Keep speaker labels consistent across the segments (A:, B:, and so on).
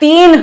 A: 3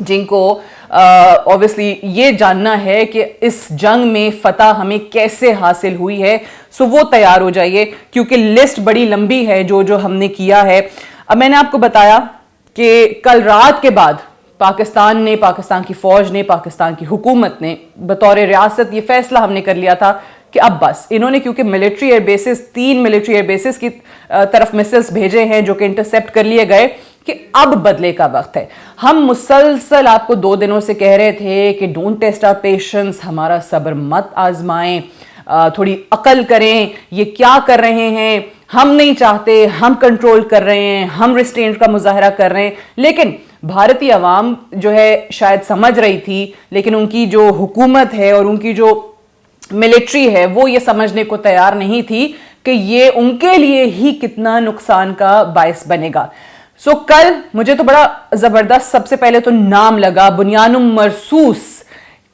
A: جن کو obviously یہ جاننا ہے کہ اس جنگ میں فتح ہمیں کیسے حاصل ہوئی ہے. سو وہ تیار ہو جائیے کیونکہ لسٹ بڑی لمبی ہے جو ہم نے کیا ہے. اب میں نے آپ کو بتایا کہ کل رات کے بعد پاکستان نے، پاکستان کی فوج نے، پاکستان کی حکومت نے بطور ریاست یہ فیصلہ ہم نے کر لیا تھا کہ اب بس انہوں نے، کیونکہ military air bases, 3 military air bases کی طرف میسلز بھیجے ہیں جو کہ انٹرسیپٹ کر لیے گئے، کہ اب بدلے کا وقت ہے. ہم مسلسل آپ کو 2 دنوں سے کہہ رہے تھے کہ ڈونٹ ٹیسٹ آور پیشنس، ہمارا صبر مت آزمائیں، تھوڑی عقل کریں، یہ کیا کر رہے ہیں، ہم نہیں چاہتے، ہم کنٹرول کر رہے ہیں، ہم ریسٹرینٹ کا مظاہرہ کر رہے ہیں. لیکن بھارتی عوام جو ہے شاید سمجھ رہی تھی، لیکن ان کی جو حکومت ہے اور ان کی جو ملٹری ہے وہ یہ سمجھنے کو تیار نہیں تھی کہ یہ ان کے لیے ہی کتنا نقصان کا باعث بنے گا. سو کل مجھے تو بڑا زبردست سب سے پہلے تو نام لگا بنیان مرصوص.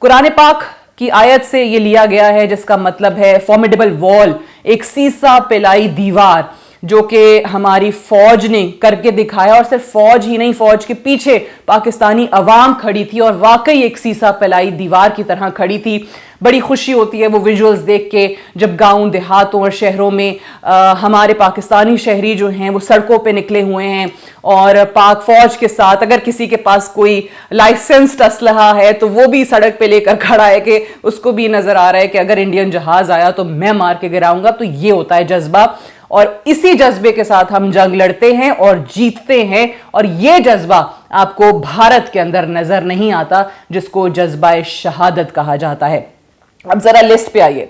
A: قرآن پاک کی آیت سے یہ لیا گیا ہے جس کا مطلب ہے فارمیڈیبل وال، ایک سیسا پلائی دیوار، جو کہ ہماری فوج نے کر کے دکھایا. اور صرف فوج ہی نہیں، فوج کے پیچھے پاکستانی عوام کھڑی تھی اور واقعی ایک سیسا پلائی دیوار کی طرح کھڑی تھی. بڑی خوشی ہوتی ہے وہ ویژولز دیکھ کے جب گاؤں دیہاتوں اور شہروں میں ہمارے پاکستانی شہری جو ہیں وہ سڑکوں پہ نکلے ہوئے ہیں اور پاک فوج کے ساتھ، اگر کسی کے پاس کوئی لائسنسڈ اسلحہ ہے تو وہ بھی سڑک پہ لے کر کھڑا ہے کہ اس کو بھی نظر آ رہا ہے کہ اگر انڈین جہاز آیا تو میں مار کے گراؤں گا. تو یہ ہوتا ہے جذبہ، اور اسی جذبے کے ساتھ ہم جنگ لڑتے ہیں اور جیتتے ہیں. اور یہ جذبہ آپ کو بھارت کے اندر نظر نہیں آتا، جس کو جذبہ شہادت کہا جاتا ہے. اب ذرا لسٹ پہ آئیے.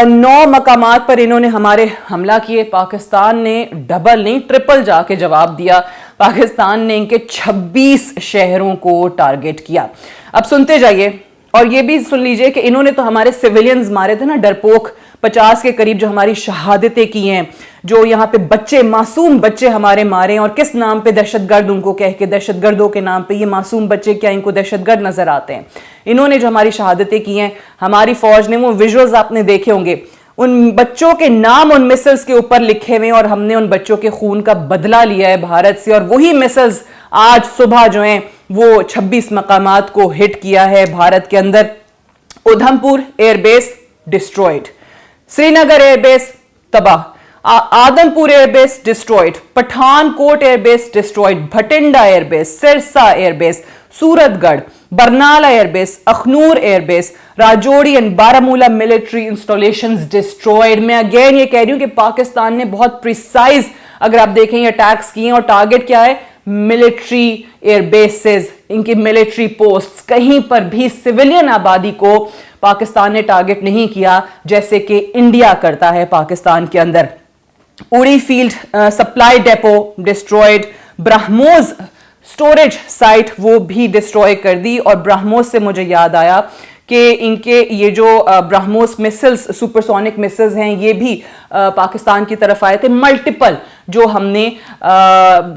A: 9 مقامات پر انہوں نے ہمارے حملہ کیے. پاکستان نے ڈبل نہیں ٹرپل جا کے جواب دیا. پاکستان نے ان کے 26 شہروں کو ٹارگٹ کیا. اب سنتے جائیے اور یہ بھی سن لیجئے کہ انہوں نے تو ہمارے سیویلینز مارے تھے نا، ڈرپوک 50 کے قریب جو ہماری شہادتیں کی ہیں، جو یہاں پہ بچے، معصوم بچے ہمارے مارے ہیں. اور کس نام پہ؟ دہشت گرد ان کو کہہ کے، دہشت گردوں کے نام پہ. یہ معصوم بچے کیا ان کو دہشت گرد نظر آتے ہیں؟ انہوں نے جو ہماری شہادتیں کی ہیں، ہماری فوج نے، وہ ویژولز آپ نے دیکھے ہوں گے، ان بچوں کے نام ان میسلز کے اوپر لکھے ہوئے، اور ہم نے ان بچوں کے خون کا بدلہ لیا ہے بھارت سے. اور وہی میسلز آج صبح جو ہیں وہ 26 مقامات کو ہٹ کیا ہے بھارت کے اندر. Udhampur air base destroyed, Srinagar air base تباہ، Adampur air base destroyed, Pathankot air base destroyed, Bathinda air base, Sirsa air base, Suratgarh, Barnala air base, Akhnoor air base, Rajouri and Baramulla military installations destroyed. میں اگین یہ کہہ رہی ہوں کہ پاکستان نے بہت پریسائز، اگر آپ دیکھیں، یہ اٹیکس کیے ہیں. اور ٹارگٹ کیا ہے؟ ملٹری ایئر بیسز، ان کی ملٹری پوسٹ. کہیں پر بھی سویلین آبادی کو پاکستان نے ٹارگٹ نہیں کیا جیسے کہ انڈیا کرتا ہے پاکستان کے اندر. Uri field supply depot destroyed, BrahMos storage site وہ بھی ڈسٹروئے کر دی. اور برہموز سے مجھے یاد آیا کہ ان کے یہ جو BrahMos muscles, super sonic muscles ہیں، یہ بھی پاکستان کی طرف آئے تھے. ملٹیپل جو ہم نے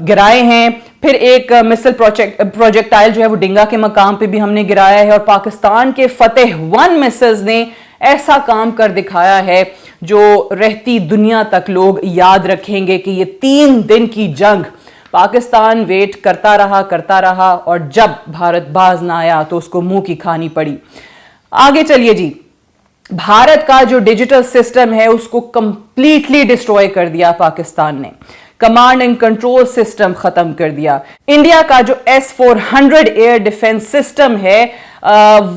A: گرائے ہیں. پھر ایک مسل پروجیکٹائل جو ہے وہ ڈنگا کے مقام پہ بھی ہم نے گرایا ہے. اور پاکستان کے فتح 1 مسلز نے ایسا کام کر دکھایا ہے جو رہتی دنیا تک لوگ یاد رکھیں گے کہ یہ 3 دن کی جنگ پاکستان ویٹ کرتا رہا اور جب بھارت باز نہ آیا تو اس کو منہ کی کھانی پڑی. آگے چلیے جی. بھارت کا جو ڈیجیٹل سسٹم ہے اس کو کمپلیٹلی ڈسٹروئے کر دیا پاکستان نے. کمانڈ اینڈ کنٹرول سسٹم ختم کر دیا. انڈیا کا جو S-400 ایئر ڈیفنس سسٹم ہے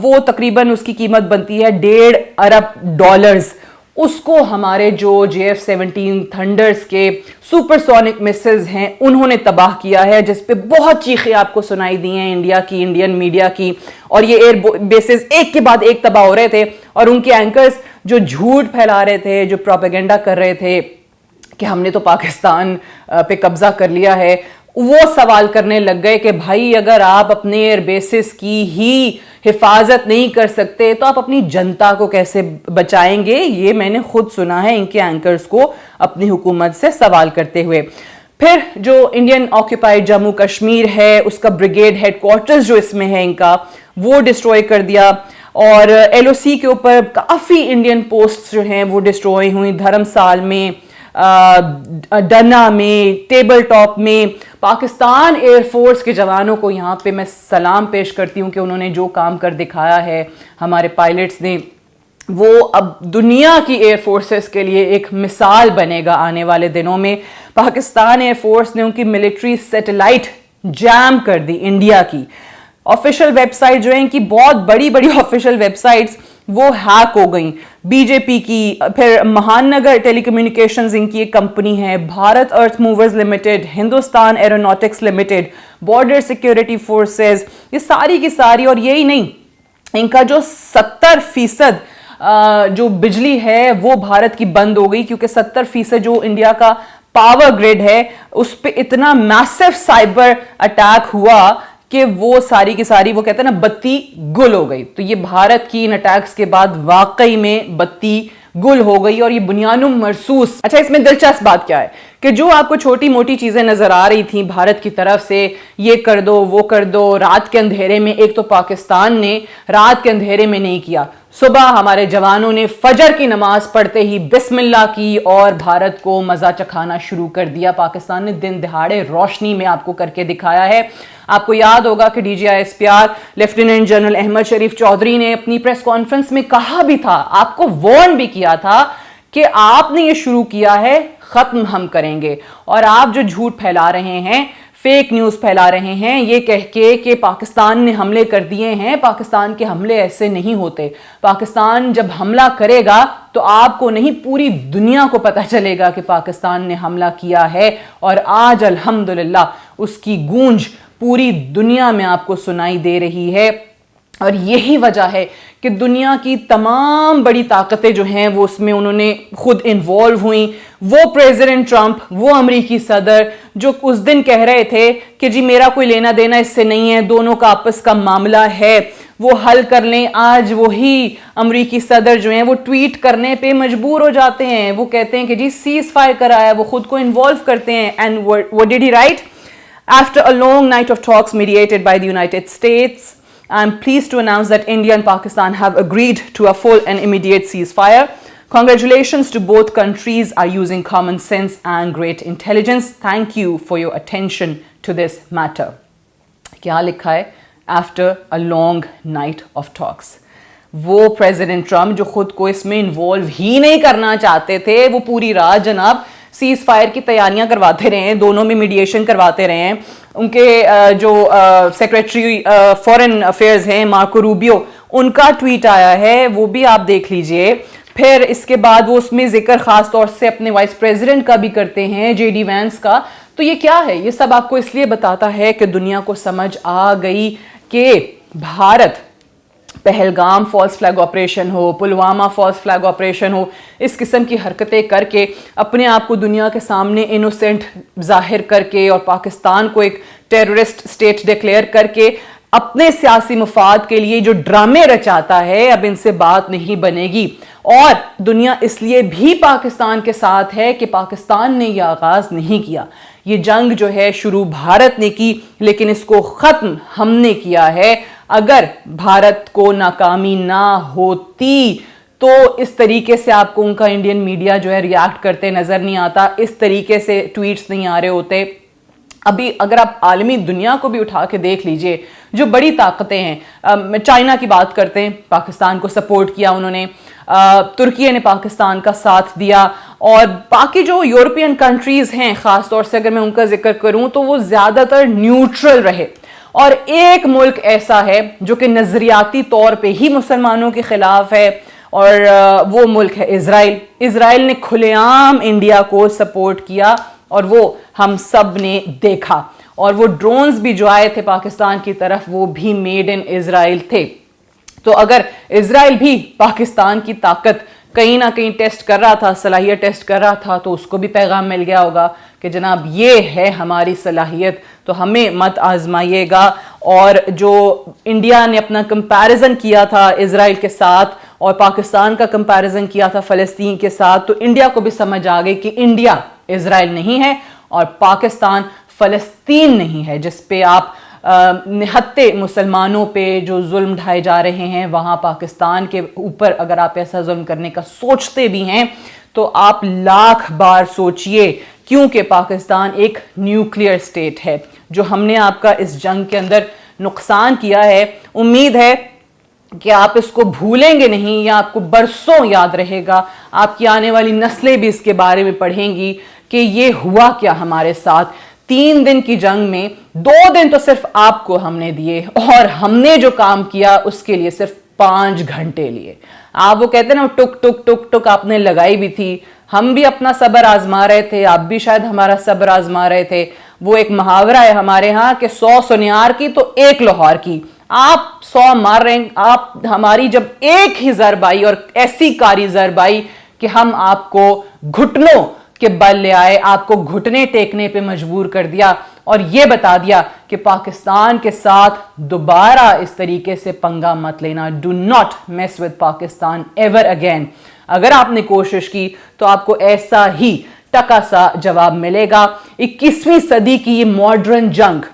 A: وہ تقریباً اس کی قیمت بنتی ہے $1.5 ارب. اس کو ہمارے جو JF-17 تھنڈرز کے سپر سونک مسلز ہیں انہوں نے تباہ کیا ہے، جس پہ بہت چیخیں آپ کو سنائی دی ہیں انڈیا کی، انڈین میڈیا کی. اور یہ ایئر بیسز ایک کے بعد ایک تباہ ہو رہے تھے. اور ان کے اینکرز جو جھوٹ پھیلا رہے تھے، جو پروپیگنڈا کر رہے تھے کہ ہم نے تو پاکستان پہ قبضہ کر لیا ہے، وہ سوال کرنے لگ گئے کہ بھائی اگر آپ اپنے ایئر بیسز کی ہی حفاظت نہیں کر سکتے تو آپ اپنی جنتا کو کیسے بچائیں گے. یہ میں نے خود سنا ہے ان کے اینکرز کو اپنی حکومت سے سوال کرتے ہوئے. پھر جو انڈین آکوپائیڈ جموں کشمیر ہے اس کا بریگیڈ ہیڈ کوارٹرز جو اس میں ہے ان کا، وہ ڈسٹروئے کر دیا. اور LOC کے اوپر کافی انڈین پوسٹ جو ہیں وہ ڈسٹروئے ہوئی. دھرم سال میں، ڈنا میں، ٹیبل ٹاپ میں، پاکستان ایئر فورس کے جوانوں کو یہاں پہ میں سلام پیش کرتی ہوں کہ انہوں نے جو کام کر دکھایا ہے ہمارے پائلٹس نے، وہ اب دنیا کی ایئر فورسز کے لیے ایک مثال بنے گا آنے والے دنوں میں۔ پاکستان ایئر فورس نے ان کی ملٹری سیٹلائٹ جام کر دی انڈیا کی۔ آفیشیل ویب سائٹ جو ہیں ان کی بہت بڑی بڑی آفیشیل ویب سائٹس وہ ہیک ہو گئیں، بی جے پی کی، پھر مہان نگر ٹیلی کمیونیکیشنز ان کی ایک کمپنی ہے، Bharat earth movers limited, Hindustan aeronautics limited, border security forces, یہ ساری کی ساری، اور یہی نہیں، ان کا جو 70% جو بجلی ہے وہ بھارت کی بند ہو گئی، کیونکہ 70% جو انڈیا کا پاور گریڈ ہے اس پہ اتنا میسو سائبر اٹیک ہوا کہ وہ ساری کی ساری، وہ کہتے ہیں نا، بتی گل ہو گئی۔ تو یہ بھارت کی ان اٹیکس کے بعد واقعی میں بتی گل ہو گئی، اور یہ بنیانوں مرصوص۔ اچھا، اس میں دلچسپ بات کیا ہے کہ جو آپ کو چھوٹی موٹی چیزیں نظر آ رہی تھیں بھارت کی طرف سے، یہ کر دو وہ کر دو، رات کے اندھیرے میں، ایک تو پاکستان نے رات کے اندھیرے میں نہیں کیا، صبح ہمارے جوانوں نے فجر کی نماز پڑھتے ہی بسم اللہ کی اور بھارت کو مزہ چکھانا شروع کر دیا۔ پاکستان نے دن دہاڑے روشنی میں آپ کو کر کے دکھایا ہے۔ آپ کو یاد ہوگا کہ D G I S P R lieutenant general Ahmed Sharif Chaudhry نے اپنی پریس کانفرنس میں کہا بھی تھا، آپ کو وارن بھی کیا تھا کہ آپ نے یہ شروع کیا ہے، ختم ہم کریں گے۔ اور آپ جو جھوٹ پھیلا رہے ہیں، فیک نیوز پھیلا رہے ہیں یہ کہہ کے کہ پاکستان نے حملے کر دیے ہیں، پاکستان کے حملے ایسے نہیں ہوتے۔ پاکستان جب حملہ کرے گا تو آپ کو نہیں، پوری دنیا کو پتہ چلے گا کہ پاکستان نے حملہ کیا ہے، اور آج الحمدللہ اس کی گونج پوری دنیا میں آپ کو سنائی دے رہی ہے۔ اور یہی وجہ ہے کہ دنیا کی تمام بڑی طاقتیں جو ہیں وہ اس میں انہوں نے خود انوالو ہوئیں۔ وہ پریزیڈنٹ ٹرمپ، وہ امریکی صدر جو اس دن کہہ رہے تھے کہ جی میرا کوئی لینا دینا اس سے نہیں ہے، دونوں کا آپس کا معاملہ ہے، وہ حل کر لیں، آج وہی امریکی صدر جو ہیں وہ ٹویٹ کرنے پہ مجبور ہو جاتے ہیں۔ وہ کہتے ہیں کہ جی سیز فائر کرایا، وہ خود کو انوالو کرتے ہیں۔ And what did he write? After a long night of talks mediated by the United States, I am pleased to announce that India and Pakistan have agreed to a full and immediate ceasefire. Congratulations to both countries are using common sense and great intelligence. Thank you for your attention to this matter. کیا لکھا ہے؟ After a long night of talks. وہ president Trump جو خود کو اس میں involve ہی نہیں کرنا چاہتے تھے، وہ پوری رات جناب سیز فائر کی تیاریاں کرواتے رہے ہیں، دونوں میں میڈیشن کرواتے رہے ہیں۔ ان کے جو سیکریٹری فورن افیئرز ہیں مارکو روبیو، ان کا ٹویٹ آیا ہے، وہ بھی آپ دیکھ لیجئے۔ پھر اس کے بعد وہ اس میں ذکر خاص طور سے اپنے وائس پریزیڈنٹ کا بھی کرتے ہیں، جے ڈی وینس کا۔ تو یہ کیا ہے؟ یہ سب آپ کو اس لیے بتاتا ہے کہ دنیا کو سمجھ آ گئی کہ Bharat, Pahalgam false flag operation ہو، پلوامہ فالس فلیگ آپریشن ہو، اس قسم کی حرکتیں کر کے اپنے آپ کو دنیا کے سامنے انوسینٹ ظاہر کر کے اور پاکستان کو ایک ٹیررسٹ اسٹیٹ ڈکلیئر کر کے اپنے سیاسی مفاد کے لیے جو ڈرامے رچاتا ہے، اب ان سے بات نہیں بنے گی۔ اور دنیا اس لیے بھی پاکستان کے ساتھ ہے کہ پاکستان نے یہ آغاز نہیں کیا، یہ جنگ جو ہے شروع بھارت نے کی، لیکن اس کو ختم ہم نے کیا ہے۔ اگر بھارت کو ناکامی نہ ہوتی تو اس طریقے سے آپ کو ان کا انڈین میڈیا جو ہے ریاکٹ کرتے نظر نہیں آتا، اس طریقے سے ٹویٹس نہیں آ رہے ہوتے۔ ابھی اگر آپ عالمی دنیا کو بھی اٹھا کے دیکھ لیجئے، جو بڑی طاقتیں ہیں، چائنا کی بات کرتے ہیں، پاکستان کو سپورٹ کیا انہوں نے، ترکی نے پاکستان کا ساتھ دیا، اور باقی جو یورپین کنٹریز ہیں خاص طور سے اگر میں ان کا ذکر کروں تو وہ زیادہ تر نیوٹرل رہے۔ اور ایک ملک ایسا ہے جو کہ نظریاتی طور پہ ہی مسلمانوں کے خلاف ہے، اور وہ ملک ہے اسرائیل۔ اسرائیل نے کھلے عام انڈیا کو سپورٹ کیا، اور وہ ہم سب نے دیکھا، اور وہ ڈرونز بھی جو آئے تھے پاکستان کی طرف وہ بھی میڈ ان اسرائیل تھے۔ تو اگر اسرائیل بھی پاکستان کی طاقت کہیں نہ کہیں ٹیسٹ کر رہا تھا، صلاحیت ٹیسٹ کر رہا تھا، تو اس کو بھی پیغام مل گیا ہوگا کہ جناب یہ ہے ہماری صلاحیت، تو ہمیں مت آزمائیے گا۔ اور جو انڈیا نے اپنا کمپیریزن کیا تھا اسرائیل کے ساتھ، اور پاکستان کا کمپیریزن کیا تھا فلسطین کے ساتھ، تو انڈیا کو بھی سمجھ آ گئی کہ انڈیا اسرائیل نہیں ہے اور پاکستان فلسطین نہیں ہے، جس پہ آپ نہتے مسلمانوں پہ جو ظلم ڈھائے جا رہے ہیں، وہاں پاکستان کے اوپر اگر آپ ایسا ظلم کرنے کا سوچتے بھی ہیں تو آپ لاکھ بار سوچئے کیونکہ پاکستان ایک نیوکلیئر سٹیٹ ہے. جو ہم نے آپ کا اس جنگ کے اندر نقصان کیا ہے، امید ہے کہ آپ اس کو بھولیں گے نہیں، یا آپ کو برسوں یاد رہے گا. آپ کی آنے والی نسلیں بھی اس کے بارے میں پڑھیں گی کہ یہ ہوا کیا ہمارے ساتھ. 3 دن کی جنگ میں 2 دن تو صرف آپ کو ہم نے دیے، اور ہم نے جو کام کیا اس کے لیے صرف 5 گھنٹے لیے. آپ وہ کہتے ہیں نا ٹک ٹک ٹک ٹک آپ نے لگائی بھی تھی. ہم بھی اپنا صبر آزما رہے تھے، آپ بھی شاید ہمارا صبر آزما رہے تھے. وہ ایک محاورہ ہے ہمارے ہاں کہ 100 سنیار کی تو 1 لاہور کی. آپ 100 مار رہے ہیں، آپ ہماری جب ایک ہی ضرب آئی، اور ایسی کاری ضرب آئی کہ ہم آپ کو گھٹنوں کے بل لے آئے، آپ کو گھٹنے ٹیکنے پہ مجبور کر دیا، اور یہ بتا دیا کہ پاکستان کے ساتھ دوبارہ اس طریقے سے پنگا مت لینا. Do not mass with Pakistan ever again. اگر آپ نے کوشش کی تو آپ کو ایسا ہی ٹکا سا جواب ملے گا. 21ویں صدی کی یہ ماڈرن جنگ،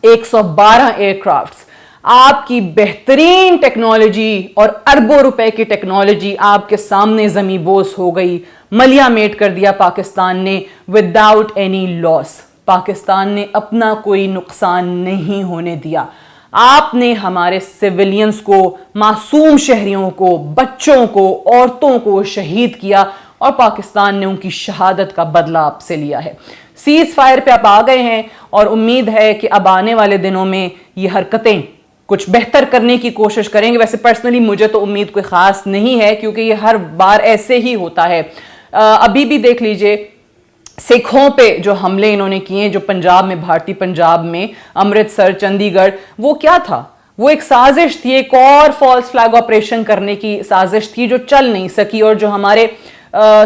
A: 112 ایئر کرافٹس، آپ کی بہترین ٹیکنالوجی اور اربوں روپے کی ٹیکنالوجی آپ کے سامنے زمیں بوس ہو گئی. ملیا میٹ کر دیا پاکستان نے وداؤٹ اینی لاس. پاکستان نے اپنا کوئی نقصان نہیں ہونے دیا. آپ نے ہمارے سیولینز کو، معصوم شہریوں کو، بچوں کو، عورتوں کو شہید کیا، اور پاکستان نے ان کی شہادت کا بدلہ آپ سے لیا ہے. سیز فائر پہ آپ آ گئے ہیں، اور امید ہے کہ اب آنے والے دنوں میں یہ حرکتیں کچھ بہتر کرنے کی کوشش کریں گے. ویسے پرسنلی مجھے تو امید کوئی خاص نہیں ہے، کیونکہ یہ ہر بار ایسے ہی ہوتا ہے. ابھی بھی دیکھ لیجئے سکھوں پہ جو حملے انہوں نے کیے، جو پنجاب میں، بھارتی پنجاب میں، امرتسر، چندی گڑھ، وہ کیا تھا؟ وہ ایک سازش تھی، ایک اور فالس فلیگ آپریشن کرنے کی سازش تھی جو چل نہیں سکی. اور جو ہمارے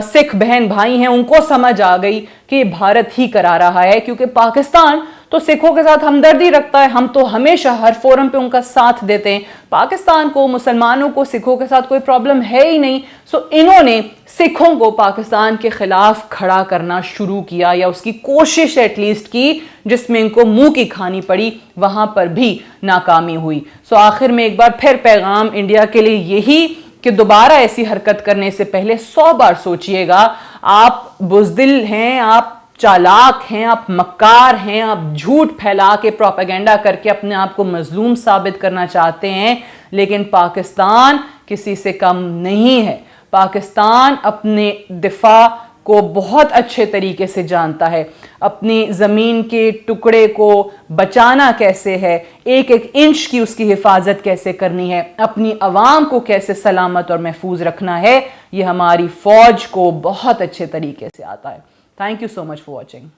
A: سکھ بہن بھائی ہیں ان کو سمجھ آ گئی کہ یہ بھارت ہی کرا رہا ہے، کیونکہ پاکستان تو سکھوں کے ساتھ ہمدردی رکھتا ہے. ہم تو ہمیشہ ہر فورم پہ ان کا ساتھ دیتے ہیں. پاکستان کو، مسلمانوں کو سکھوں کے ساتھ کوئی پرابلم ہے ہی نہیں. سو انہوں نے سکھوں کو پاکستان کے خلاف کھڑا کرنا شروع کیا، یا اس کی کوشش ایٹ لیسٹ کی، جس میں ان کو منہ کی کھانی پڑی. وہاں پر بھی ناکامی ہوئی. سو آخر میں ایک بار پھر پیغام انڈیا کے لیے یہی کہ دوبارہ ایسی حرکت کرنے سے پہلے 100 بار سوچئے گا. آپ بزدل ہیں، آپ چالاک ہیں، آپ مکار ہیں، آپ جھوٹ پھیلا کے، پروپیگنڈا کر کے اپنے آپ کو مظلوم ثابت کرنا چاہتے ہیں. لیکن پاکستان کسی سے کم نہیں ہے. پاکستان اپنے دفاع کو بہت اچھے طریقے سے جانتا ہے. اپنی زمین کے ٹکڑے کو بچانا کیسے ہے، ایک ایک انچ کی اس کی حفاظت کیسے کرنی ہے، اپنی عوام کو کیسے سلامت اور محفوظ رکھنا ہے، یہ ہماری فوج کو بہت اچھے طریقے سے آتا ہے. Thank you so much for watching.